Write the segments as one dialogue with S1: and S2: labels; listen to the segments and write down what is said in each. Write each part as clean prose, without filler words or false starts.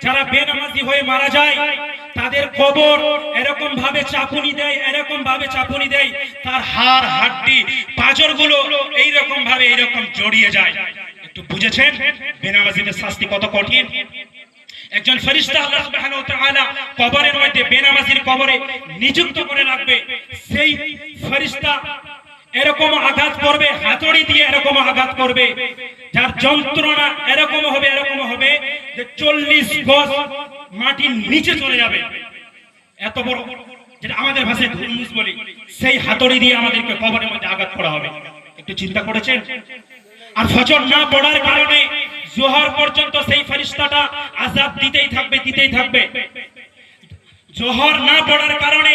S1: যারা বেনামাজি হয়ে মারা যায় তাদের কবর এরকম ভাবে চাপুনি দেয় তার হাড় হাড্ডি পাঁজরগুলো এইরকম ভাবে এইরকম জড়িয়ে যায়। একটু বুঝেছেন বেনামাজিদের শাস্তি কত কঠিন? একজন ফেরেশতা আল্লাহ সুবহানাহু ওয়া তাআলা কবরের মধ্যে বেনামাজির কবরে নিযুক্ত করে রাখবে। সেই ফেরেশতা এরকম আঘাত করবে, হাতুড়ি দিয়ে এরকম আঘাত করবে, যার যন্ত্রণা এরকম হবে যে 40 গজ মাটির নিচে চলে যাবে। এত বড়, যেটা আমাদের ভাষায় ধুমুস বলি, সেই হাতুড়ি দিয়ে আমাদেরকে কবরের মধ্যে আঘাত করা হবে। একটু চিন্তা করেছেন? আর ফজর না পড়ার কারণে জোহর পর্যন্ত সেই ফেরেশতাটা আযাব দিতেই থাকবে। জোহর না পড়ার কারণে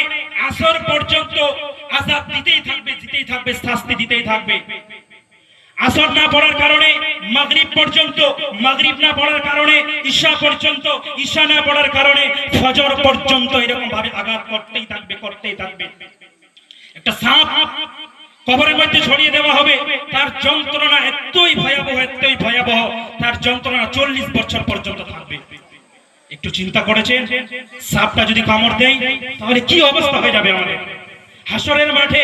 S1: আসর পর্যন্ত আযাব দিতেই থাকবে, শাস্তি দিতেই থাকবে। আসর না পড়ার কারণে মাগরিব পর্যন্ত, মাগরিব না পড়ার কারণে ঈশা পর্যন্ত, ঈশা না পড়ার কারণে ফজর পর্যন্ত এরকম ভাবে আঘাত করতেই থাকবে। একটা সাপ কবরের মধ্যে ছড়িয়ে দেওয়া হবে, তার যন্ত্রণা এতই ভয়াবহ, তার যন্ত্রণা 40 বছর পর্যন্ত থাকবে। একটু চিন্তা করেছেন সাপটা যদি কামড় দেয় তাহলে কি অবস্থা হয়ে যাবে আমাদের? হাসরের মাঠে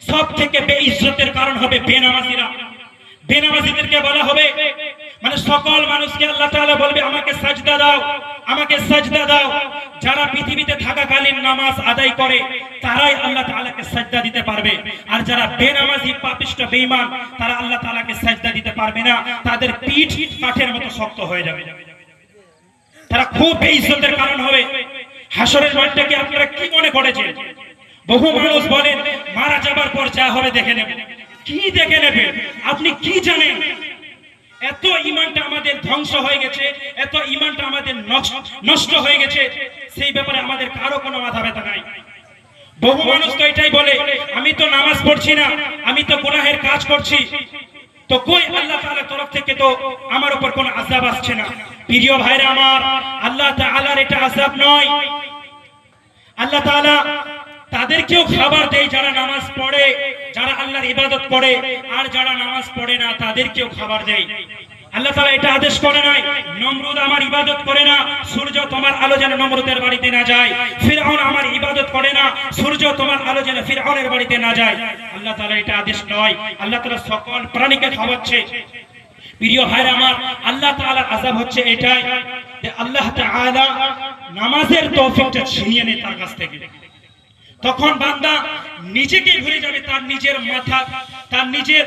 S1: সব থেকে বেইজ্জতের কারণ হবে বেনামাজিরা। বেনামাজিদেরকে বলা হবে, মানে সকল মানুষকে আল্লাহ তাআলা বলবে আমাকে সাজদা দাও। যারা পৃথিবীতে থাকাকালীন নামাজ আদায় করে তারাই আল্লাহ তাআলাকে সাজদা দিতে পারবে, আর যারা বেনামাজি পাপিষ্ঠ বেঈমান তারা আল্লাহ তাআলাকে সাজদা দিতে পারবে না। তাদের পিঠ কাঠের মতো শক্ত হয়ে যাবে, তারা খুব বেইজ্জতের কারণ হবে। হাসরের মাঠটাকে আপনারা কি মনে করেছেন? বহু মানুষ বলেন মারা যাবার পর যা হবে দেখে নেব। কি দেখে নেবে? আপনি কি জানেন? এত ঈমানটা আমাদের ধ্বংস হয়ে গেছে, এত ঈমানটা আমাদের নষ্ট হয়ে গেছে, সেই ব্যাপারে আমাদের কারো কোনো মাথা ব্যথা নাই। বহু মানুষ তো এটাই বলে আমি তো নামাজ পড়ছি না, আমি তো গুনাহের কাজ করছি, তো কই আল্লাহ তাআলার তরফ থেকে তো আমার উপর কোনো আযাব আসছে না। প্রিয় ভাইরা আমার, আল্লাহ তাআলার এটা আযাব নয়। আল্লাহ তাআলা তাদেরকেও খাবার দেয় যারা নামাজ পড়ে, যারা আল্লাহর ইবাদত করে, আর যারা নামাজ পড়ে না তাদেরকেও খাবার দেয়। আল্লাহ তাআলা এটা আদেশ করে নাই নমরুদ আমার ইবাদত করে না, সূর্য তোমার আলো যেন নমরুদের বাড়িতে না যায়। ফিরআউন আমার ইবাদত করে না, সূর্য তোমার আলো যেন ফিরআউনের বাড়িতে না যায়। আল্লাহ তাআলা এটা আদেশ নয়। আল্লাহ তাআলা সকল প্রাণীকে খাওয়াচ্ছে। প্রিয় ভাইরা আমার, আল্লাহ তাআলার আযাব হচ্ছে এটাই যে আল্লাহ তাআলা নামাজের তৌফিকটা ছিনিয়ে নেয় তার কাছ থেকে। তখন বান্দা নিজেকে ভুলে যাবে, তার নিজের মাথা, তার নিজের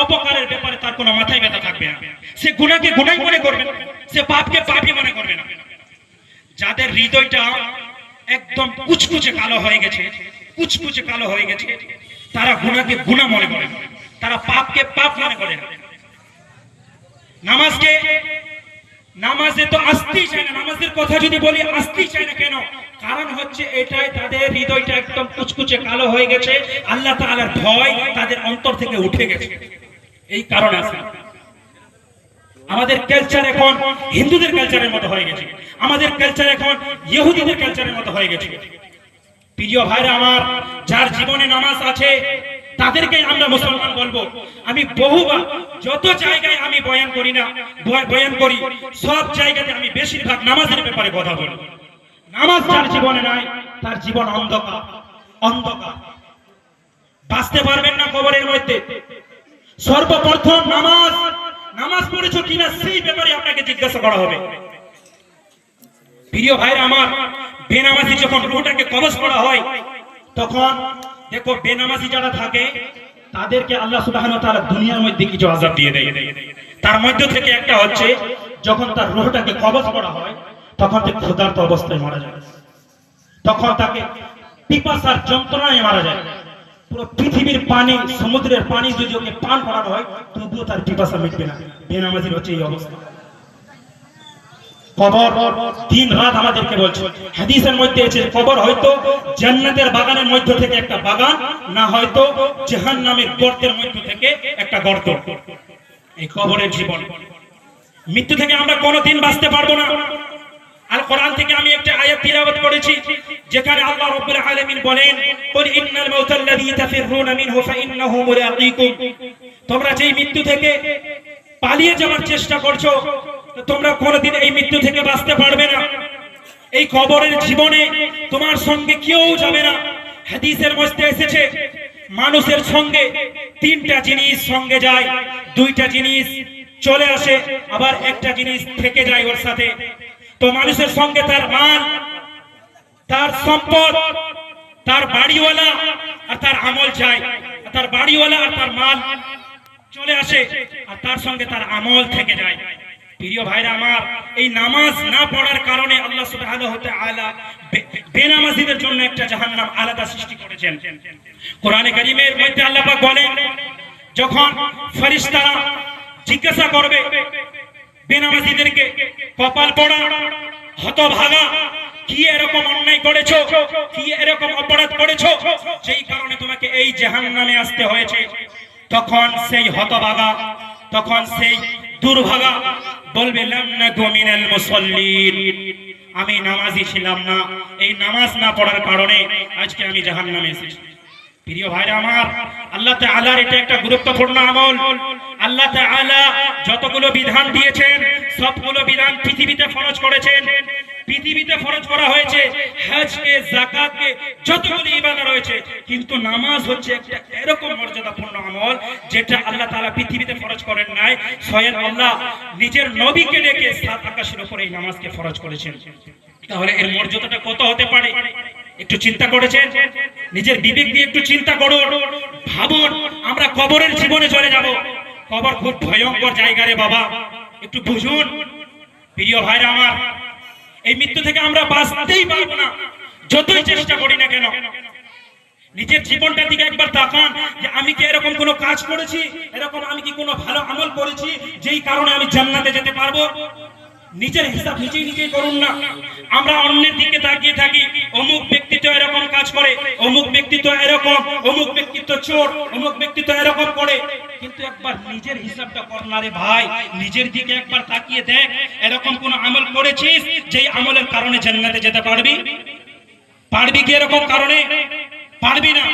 S1: অপকারের ব্যাপারে তার কোনো মাথায় ব্যথা থাকবে না। সে গুনাহকে গুনাহ মনে করবে না, সে পাপকে পাপই মনে করবে না। যাদের হৃদয়টা একদম কুচকুচে কালো হয়ে গেছে, তারা গুনাহকে গুনাহ মনে করে না, তারা পাপকে পাপ মনে করে না। নামাজে তো আসতেই চায় না। নামাজের কথা যদি বলি আসতেই চায় না কেন? কারণ হচ্ছে এটাই, তাদের হৃদয়টা একদম কুচকুচে কালো হয়ে গেছে, আল্লাহ তাআলার ভয় তাদের অন্তর থেকে উঠে গেছে। এই কারণ আছে। আমাদের কালচার এখন হিন্দুদের কালচারের মতো হয়ে গেছে, আমাদের কালচার এখন ইহুদিদের কালচারের মতো হয়ে গেছে। প্রিয় ভাইরা আমার, যার জীবনে নামাজ আছে তাদেরকে আমরা মুসলমান বলবো। আমি বহুবার যত জায়গায় আমি বয়ান করি সব জায়গাতে আমি বেশিরভাগ নামাজের ব্যাপারে কথা বলি। নামাজ যার জীবনে নাই তার জীবন অন্ধকার। বাঁচতে পারবেন না কবরের মধ্যে। সর্বপ্রথম নামাজ পড়েছো কিনা সেই ব্যাপারে আপনাকে জিজ্ঞাসা করা হবে। প্রিয় ভাইরা আমার, বেনামাজি যখন রূহটাকে কবজ করা হয় তখন দেখো বেনামাজি যারা থাকে তাদেরকে আল্লাহ সুবহানাহু ওয়া তাআলা দুনিয়ার মধ্যে কিছু আযাব দিয়ে দেয়। তার মধ্য থেকে একটা হচ্ছে যখন তার রূহটাকে কবজ করা হয় তখন সে ক্ষুধার্ত অবস্থায় মারা যায়, তখন তাকে পিপাসার যন্ত্রণায় মারা যায়। পুরো পৃথিবীর পানি, সমুদ্রের পানি যদি ওকে পান করানো হয় তবুও তার পিপাসা মিটবে না। বেনামাজির হচ্ছে এই অবস্থা। কবর দিন রাত আমাদেরকে বলছে, হাদিসের মধ্যে আছে কবর হয়তো জান্নাতের বাগানের মধ্য থেকে একটা বাগান, না হয়তো জাহান্নামের গর্তের মধ্য থেকে একটা গর্ত। এই কবরের জীবন, মৃত্যু থেকে আমরা কোনোদিন বাঁচতে পারবো না। আল কোরআন থেকে আমি একটা আয়াত তিলাওয়াত করেছি যেখানে আল্লাহ রাব্বুল আলামিন বলেন, কুল ইন্নাল মাউতাল্লাযী তাফিররুনা মিনহু ফাইন্নাহু মুলাকীকুম। তোমরা যেই মৃত্যু থেকে পালিয়ে যাওয়ার চেষ্টা করছো তো তোমরা কোনোদিন এই মৃত্যু থেকে বাঁচতে পারবে না। এই কবরের জীবনে তোমার সঙ্গে কেউ যাবে না। হাদিসের মধ্যে এসেছে মানুষের সঙ্গে তিনটা জিনিস সঙ্গে যায়, দুইটা জিনিস চলে আসে, আবার একটা জিনিস থেকে যায় ওর সাথে। তো মানুষের সঙ্গে তার মাল, তার সম্পদ, তার বাড়িওয়ালা আর তার আমল যায়। তার বাড়িওয়ালা আর তার মাল চলে আসে আর তার সঙ্গে তার আমল থেকে যায়। প্রিয় ভাইরা আমার, এই নামাজ না পড়ার কারণে আল্লাহ সুবহানাহু ওয়া তাআলা বেনামাজীদের জন্য একটা জাহান্নাম আলাদা সৃষ্টি করেছেন। কোরআনে কারীমের মধ্যে আল্লাহ পাক বলেন, যখন ফেরেশতারা জিজ্ঞাসা করবে বেনামাজীদেরকে, কপাল পোড়া, হতভাগা, কি এরকম অন্যায় করেছো, কি এরকম অপরাধ করেছো যেই কারণে তোমাকে এই জাহান্নামে আসতে হয়েছে, তখন সেই হতভাগা, তখন সেই দুর্ভাগা বলবে লাম নাকু মিনাল মুসাল্লিন, আমি নামাজি ছিলাম না, এই নামাজ না পড়ার কারণে আজকে আমি জাহান্নামে এসেছি। প্রিয় ভাইরা আমার, আল্লাহ তাআলার এটা একটা গুরুত্বপূর্ণ আমল। আল্লাহ তাআলা যতগুলো বিধান দিয়েছেন সবগুলো বিধান পৃথিবীতে ফরজ করেছেন। পৃথিবীতে ফরজ করা হয়েছে হজকে, যাকাতকে, যতগুলো ইবাদত রয়েছে, কিন্তু নামাজ হচ্ছে একটা এরকম মর্যাদাপূর্ণ আমল যেটা আল্লাহ তাআলা পৃথিবীতে ফরজ করেন নাই। স্বয়ং আল্লাহ নিজের নবীকে ডেকে সাত আকাশের উপরে এই নামাজকে ফরজ করেছেন। তাহলে এর মর্যাদাটা কত হতে পারে একটু চিন্তা করেছেন? নিজের বিবেক দিয়ে একটু চিন্তা করুন, ভাবুন। আমরা কবরের জীবনে চলে যাব। কবর খুব ভয়ঙ্কর জায়গা রে বাবা, একটু বুঝুন। প্রিয় ভাইরা আমার, এই মৃত্যু থেকে আমরা বাঁচতেই পারবো না যতই চেষ্টা করি না কেন। নিজের জীবনটার দিকে একবার তাকান যে আমি কি এরকম কোনো কাজ করেছি, এরকম আমি কি কোনো ভালো আমল করেছি যেই কারণে আমি জান্নাতে যেতে পারবো। নিজের হিসাব নিজেই করুন না। আমরা অন্যের দিকে তাকিয়ে থাকি, অমুক ব্যক্তি তো এরকম কাজ করে, অমুক ব্যক্তি তো এরকম, অমুক ব্যক্তি তো চোর, অমুক ব্যক্তি তো এরকম করে। কিন্তু একবার নিজের হিসাবটা কর না রে ভাই, নিজের দিকে একবার তাকিয়ে দেখ, এরকম কোন আমল করেছিস যেই আমলের কারণে জান্নাতে যেতে পারবি? পারবি কি এরকম কারণে? পারবি না।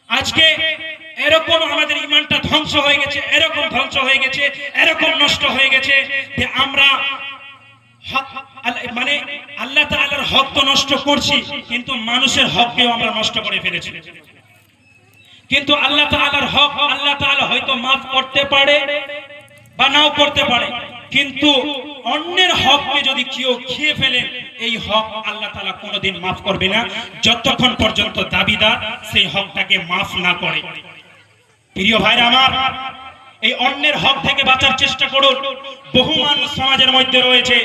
S1: আজকে এরকম আমাদের ঈমানটা ধ্বংস হয়ে গেছে, এরকম ধ্বংস হয়ে গেছে, এরকম নষ্ট হয়ে গেছে যে আমরা মানে আল্লাহ তাআলার হক তো নষ্ট করছি, কিন্তু মানুষের হককেও আমরা নষ্ট করে ফেলেছি। কিন্তু আল্লাহ তাআলার হক আল্লাহ তাআলা হয়তো মাফ করতে পারে বা নাও করতে পারে, কিন্তু অন্যের হককে যদি কেউ খেয়ে ফেলে, এই হক আল্লাহ তাআলা কোনোদিন মাফ করবে না যতক্ষণ পর্যন্ত দাবিদার সেই হকটাকে মাফ না করে। প্রিয় ভাইরা আমার, এই অন্যের হক থেকে বাঁচার চেষ্টা করুন। বহু মানুষ সমাজের মধ্যে রয়েছে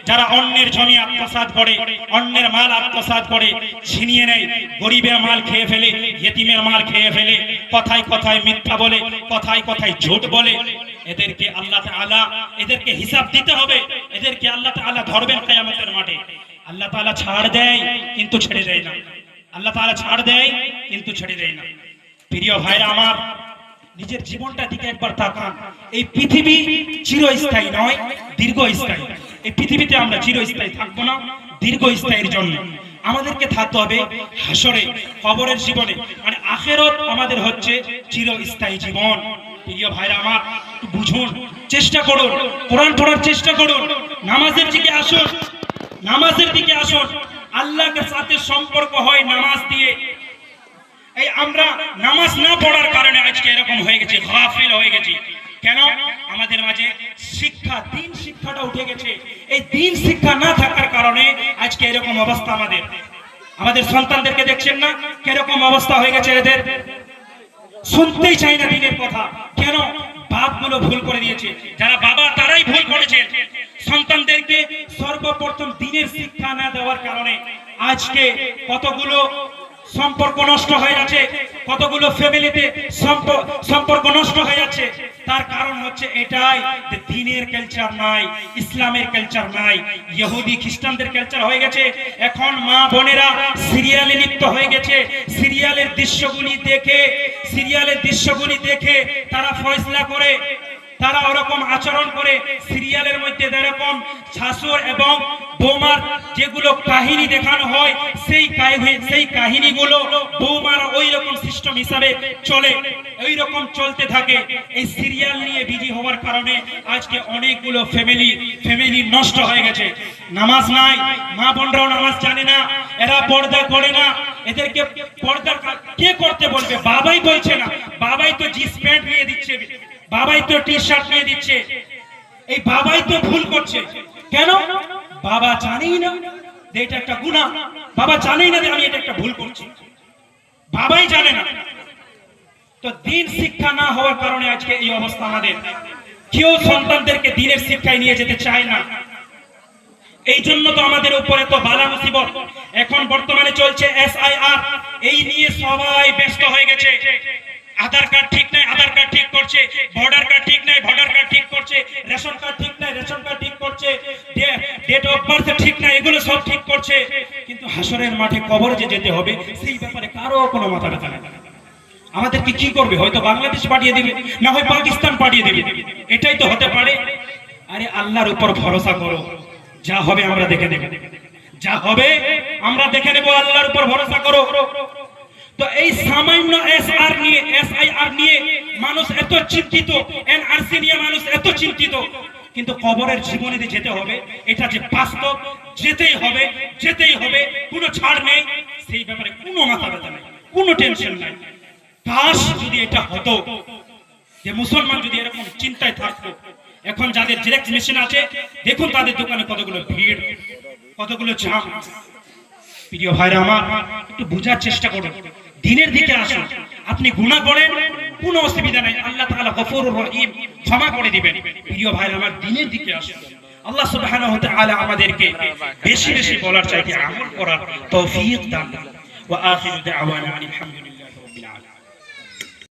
S1: যারা অন্যের জমি আত্মসাৎ করে, অন্যের মাল আত্মসাৎ করে, ছিনিয়ে নেয়, গরিবের মাল খেয়ে ফেলে, ইয়েতিমের মাল খেয়ে ফেলে, কথায় কথায় মিথ্যা বলে, কথায় কথায় ঝুট বলে। এদেরকে আল্লাহ তাআলা এদেরকে হিসাব দিতে হবে, এদেরকে আল্লাহ তাআলা ধরবেন কিয়ামতের মাঠে। আল্লাহ তাআলা ছাড় দেয় কিন্তু ছেড়ে দেয় না, আল্লাহ তাআলা ছাড় দেয় কিন্তু ছেড়ে দেয় না। প্রিয় ভাইরা আমার, নিজের জীবনটার দিকে একবার তাকান। এই পৃথিবী চিরস্থায়ী নয়, দীর্ঘস্থায়ী। এই পৃথিবীতে আমরা চিরস্থায়ী থাকবো না, দীর্ঘস্থায়ীর জন্য আমাদেরকে থাকতে হবে হাসরে, কবরের জীবনে, মানে আখিরাত আমাদের হচ্ছে চিরস্থায়ী জীবন। প্রিয় ভাইরা আমার, একটু বুঝুন, চেষ্টা করুন, কোরআন পড়ার চেষ্টা করুন, নামাজের দিকে আসুন, নামাজের দিকে আসুন। আল্লাহর সাথে সম্পর্ক হয় নামাজ দিয়ে। এই আমরা নামাজ না পড়ার কারণে আজকে এরকম হয়ে গেছে, গাফিল হয়ে গেছি। কেন? আমাদের মাঝে শিক্ষা, দিন শিক্ষাটা উঠে গেছে। এই দিন শিক্ষা না থাকার কারণে আজকে এরকম অবস্থা। আমাদের সন্তানদেরকে দেখছেন না কিরকম অবস্থা হয়ে গেছে এদের? শুনতেই চাই না দিনের কথা। কেন? বাপগুলো ভুল করে দিয়েছে। যারা বাবা তারাই ভুল করেছে। সন্তানদেরকে সর্বপ্রথম দিনের শিক্ষা না দেওয়ার কারণে আজকে কতগুলো সম্পর্ক নষ্ট হয়ে যাচ্ছে, কতগুলো ফ্যামিলিতে সম্পর্ক নষ্ট হয়ে যাচ্ছে। তার কারণ হচ্ছে এটাই যে দিনের কালচার নাই, ইসলামের কালচার নাই, ইহুদি খ্রিস্টানদের কালচার হয়ে গেছে। এখন মা বোনেরা সিরিয়ালে লিপ্ত হয়ে গেছে। সিরিয়ালের দৃশ্যগুলি দেখে তারা ফয়সালা করে, তারা ওরকম আচরণ করে। সিরিয়ালের মধ্যে যেরকম শাশুড় এবং বৌমার যেগুলো কাহিনী দেখানো হয়, সেই কাহিনীগুলো বৌমারা ওই রকম সিস্টেম হিসাবে চলে। এই রকম চলতে থাকে। এই সিরিয়াল নিয়ে বিজি হওয়ার কারণে আজকে অনেকগুলো ফ্যামিলি নষ্ট হয়ে গেছে। নামাজ নাই, মা বোনরাও নামাজ জানে না, এরা পর্দা করে না। এদেরকে পর্দা কে করতে বলবে? বাবাই বলছে না, বাবাই তো জিন্স প্যান্ট নিয়ে দিচ্ছে, বাবাই তো টি শার্ট নিয়ে দিচ্ছে, এই বাবাই তো ভুল করছে। কেন? বাবা জানেই না যে এটা একটা গুনাহ, বাবা জানেই না যে আমি এটা একটা ভুল করছি, বাবাই জানে না। তো দিন শিক্ষা না হওয়ার কারণে আজকে এই অবস্থা আমাদের। কেউ সন্তানদেরকে দিনের শিক্ষায় নিয়ে যেতে চায় না। এই জন্য তো আমাদের উপরে তো বালা মুসিবত। এখন বর্তমানে চলছে SIR, এই নিয়ে সবাই ব্যস্ত হয়ে গেছে। আধার কার্ড ঠিক নাই, আধার কার্ড ঠিক করছে, ভোটার কার্ড ঠিক নাই, ভোটার কার্ড ঠিক করছে, রেশন কার্ড ঠিক নাই, রেশন কার্ড ঠিক করছে, ডেট অফ বার্থ ঠিক নাই, এগুলো সব ঠিক করছে। কিন্তু হাসরের মাঠে কবরে যে যেতে হবে সেই ব্যাপারে কারো কোনো মাথা ব্যথা নেই। আমাদেরকে কি করবে? হয়তো বাংলাদেশ পাঠিয়ে দিবে, না হয় পাকিস্তান পাঠিয়ে দিবে, এটাই তো হতে পারে। আরে আল্লাহর উপর ভরসা করো, যা হবে আমরা দেখে নেব, যা হবে আমরা দেখে নেব, আল্লাহর উপর ভরসা করো। তো এই সামান্য SIR নিয়ে মানুষ এত চিন্তিত, NRC নিয়ে মানুষ এত চিন্তিত, কিন্তু কবরের জীবনে যেতে হবে, এটা যে বাস্তব, যেতেই হবে, কোনো ছাড় নেই, সেই ব্যাপারে কোনো মাথা ব্যথা নেই, কোনো টেনশন নাই। কাশ যদি এটা হতো, যে মুসলমান যদি এরকম চিন্তায় থাকতো। এখন যাদের জেরক্স মেশিন আছে দেখুন তাদের দোকানে কতগুলো ভিড়, কতগুলো জ্যাম। প্রিয় ভাইরা আমার, একটু বোঝার চেষ্টা করুন, দিনের দিকে আসুন। আপনি গুনাহ করেন, কোনো অসুবিধা নাই, আল্লাহ তাআলা গফুরুর রহিম, ক্ষমা করে দিবেন। প্রিয় ভাইরা আমার, দিনের দিকে আসুন। আল্লাহ সুবহানাহু ওয়া তাআলা আমাদেরকে বেশি বেশি বলার চাইতে আমল করার তৌফিক দান করুন। ওয়া আখিরু দাওয়ানা আলহামদুলিল্লাহ।